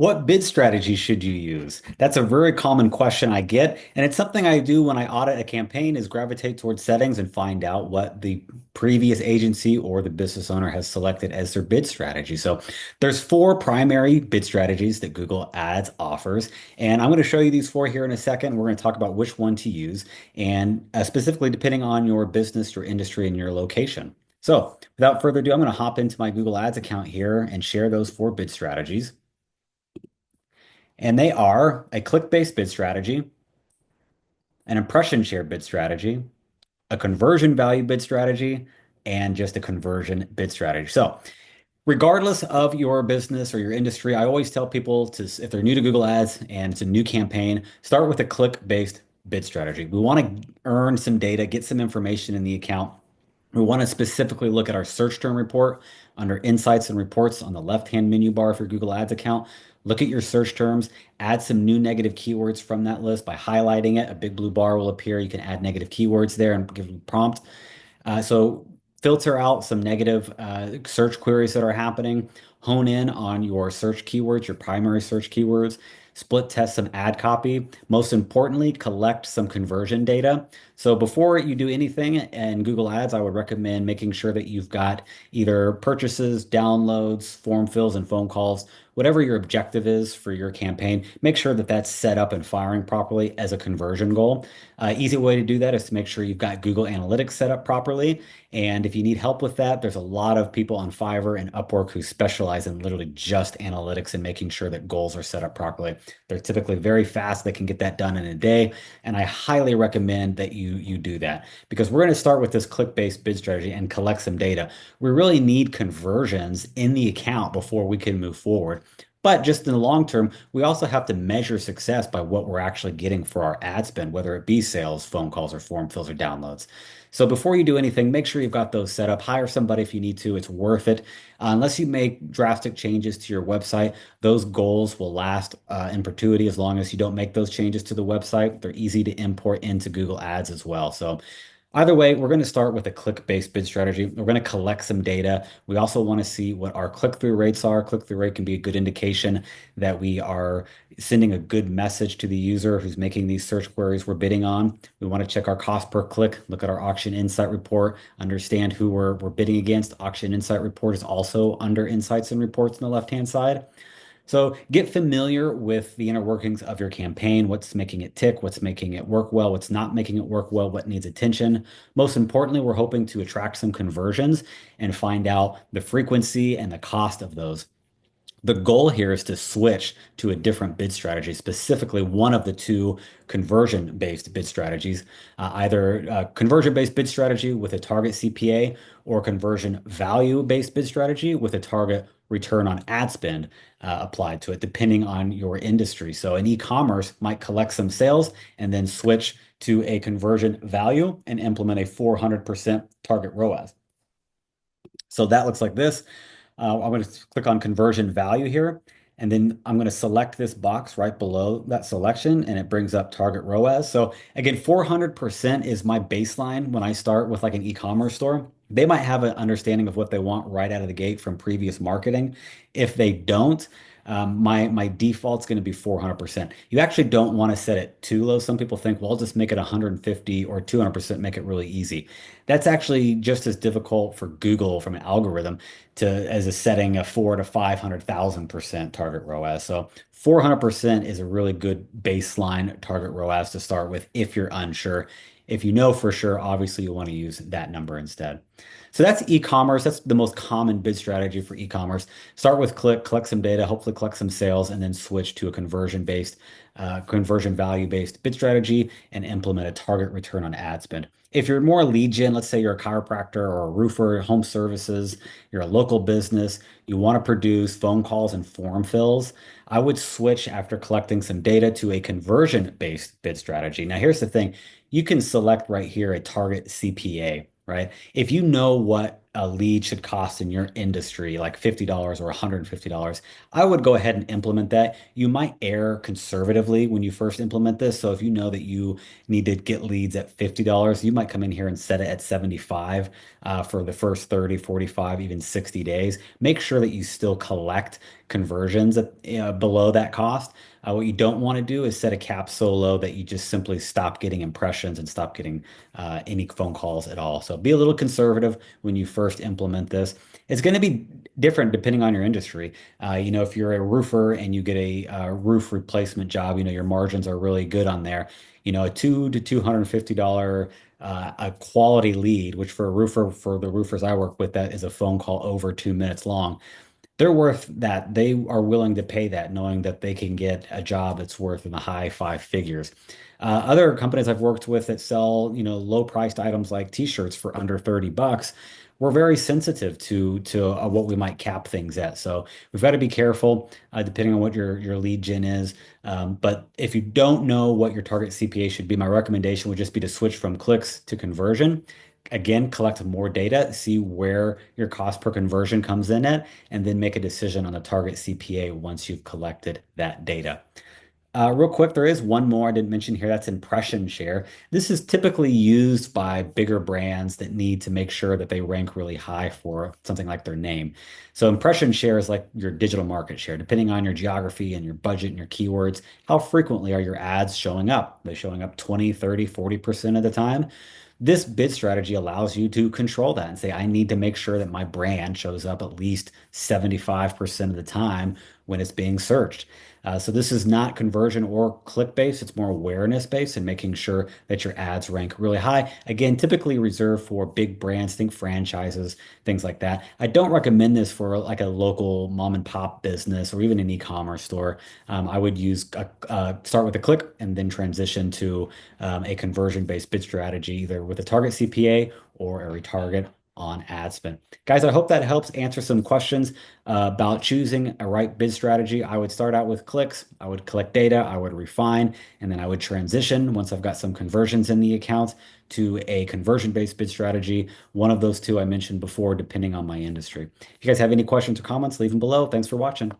What bid strategy should you use? That's a very common question I get, and it's something I do when I audit a campaign is gravitate towards settings and find out what the previous agency or the business owner has selected as their bid strategy. So there's four primary bid strategies that Google Ads offers, and I'm going to show you these four here in a second. We're going to talk about which one to use, and specifically depending on your business, your industry, and your location. So without further ado, I'm going to hop into my Google Ads account here and share those four bid strategies. And they are a click-based bid strategy, an impression share bid strategy, a conversion value bid strategy, and just a conversion bid strategy. So, regardless of your business or your industry, I always tell people to, if they're new to Google Ads and it's a new campaign, start with a click-based bid strategy. We want to earn some data, get some information in the account. We want to specifically look at our search term report under Insights and Reports on the left-hand menu bar of your Google Ads account. Look at your search terms, add some new negative keywords from that list by highlighting it. A big blue bar will appear. You can add negative keywords there and give them a prompt. So filter out some negative search queries that are happening. Hone in on your search keywords, your primary search keywords. Split test some ad copy. Most importantly, collect some conversion data. So before you do anything in Google Ads, I would recommend making sure that you've got either purchases, downloads, form fills, and phone calls, whatever your objective is for your campaign. Make sure that that's set up and firing properly as a conversion goal. Easy way to do that is to make sure you've got Google Analytics set up properly. And if you need help with that, there's a lot of people on Fiverr and Upwork who specialize in literally just analytics and making sure that goals are set up properly. They're typically very fast. They can get that done in a day. And I highly recommend that you do that because we're going to start with this click-based bid strategy and collect some data. We really need conversions in the account before we can move forward. But just in the long term, we also have to measure success by what we're actually getting for our ad spend, whether it be sales, phone calls, or form fills or downloads. So before you do anything, make sure you've got those set up. Hire somebody if you need to. It's worth it. Unless you make drastic changes to your website, those goals will last in perpetuity as long as you don't make those changes to the website. They're easy to import into Google Ads as well. So either way, we're going to start with a click-based bid strategy. We're going to collect some data. We also want to see what our click-through rates are. Click-through rate can be a good indication that we are sending a good message to the user who's making these search queries we're bidding on. We want to check our cost per click, look at our auction insight report, understand who we're bidding against. Auction insight report is also under insights and reports on the left-hand side. So get familiar with the inner workings of your campaign, what's making it tick, what's making it work well, what's not making it work well, what needs attention. Most importantly, we're hoping to attract some conversions and find out the frequency and the cost of those. The goal here is to switch to a different bid strategy, specifically one of the two conversion-based bid strategies, either a conversion-based bid strategy with a target CPA or conversion value-based bid strategy with a target return on ad spend applied to it, depending on your industry. So in e-commerce might collect some sales and then switch to a conversion value and implement a 400% target ROAS. So that looks like this. I'm going to click on conversion value here, and then I'm going to select this box right below that selection, and it brings up target ROAS. So again, 400% is my baseline when I start with like an e-commerce store. They might have an understanding of what they want right out of the gate from previous marketing. If they don't, my default's going to be 400%. You actually don't want to set it too low. Some people think, well, I'll just make it 150 or 200%, make it really easy. That's actually just as difficult for Google from an algorithm to as a setting a 4 to 500,000% target ROAS. So 400% is a really good baseline target ROAS to start with if you're unsure. If you know for sure, obviously you want to use that number instead. So that's e-commerce. That's the most common bid strategy for e-commerce. Start with click, collect some data, hopefully collect some sales, and then switch to a conversion value-based bid strategy and implement a target return on ad spend. If you're more lead gen, let's say you're a chiropractor or a roofer, home services, you're a local business, you want to produce phone calls and form fills, I would switch after collecting some data to a conversion-based bid strategy. Now, here's the thing. You can select right here a target CPA, right? If you know what a lead should cost in your industry, like $50 or $150, I would go ahead and implement that. You might err conservatively when you first implement this. So if you know that you need to get leads at $50, you might come in here and set it at 75 for the first 30, 45, even 60 days. Make sure that you still collect conversions at, below that cost. What you don't want to do is set a cap so low that you just simply stop getting impressions and stop getting any phone calls at all. So be a little conservative when you first implement this. It's going to be different depending on your industry. If you're a roofer and you get a roof replacement job, your margins are really good on there. A $200 to $250 a quality lead, which for a roofer, for the roofers I work with, that is a phone call over 2 minutes long. They're worth that. They are willing to pay that, knowing that they can get a job that's worth in the high five figures. Other companies I've worked with that sell, low priced items like t-shirts for under $30, we're very sensitive to what we might cap things at. So we've got to be careful, depending on what your lead gen is. But if you don't know what your target CPA should be, my recommendation would just be to switch from clicks to conversion. Again, collect more data, see where your cost per conversion comes in at, and then make a decision on the target CPA once you've collected that data. Real quick, there is one more I didn't mention here. That's impression share. This is typically used by bigger brands that need to make sure that they rank really high for something like their name. So impression share is like your digital market share, depending on your geography and your budget and your keywords. How frequently are your ads showing up? Are they showing up 20, 30, 40% of the time? This bid strategy allows you to control that and say, I need to make sure that my brand shows up at least 75% of the time when it's being searched. So this is not conversion or click based. It's more awareness based and making sure that your ads rank really high. Again, typically reserved for big brands, think franchises, things like that. I don't recommend this for like a local mom and pop business or even an e-commerce store. I would start with a click and then transition to a conversion based bid strategy, either with a target CPA or a retarget on ad spend. Guys, I hope that helps answer some questions about choosing a right bid strategy. I would start out with clicks, I would collect data, I would refine, and then I would transition once I've got some conversions in the account to a conversion-based bid strategy. One of those two I mentioned before, depending on my industry. If you guys have any questions or comments, leave them below. Thanks for watching.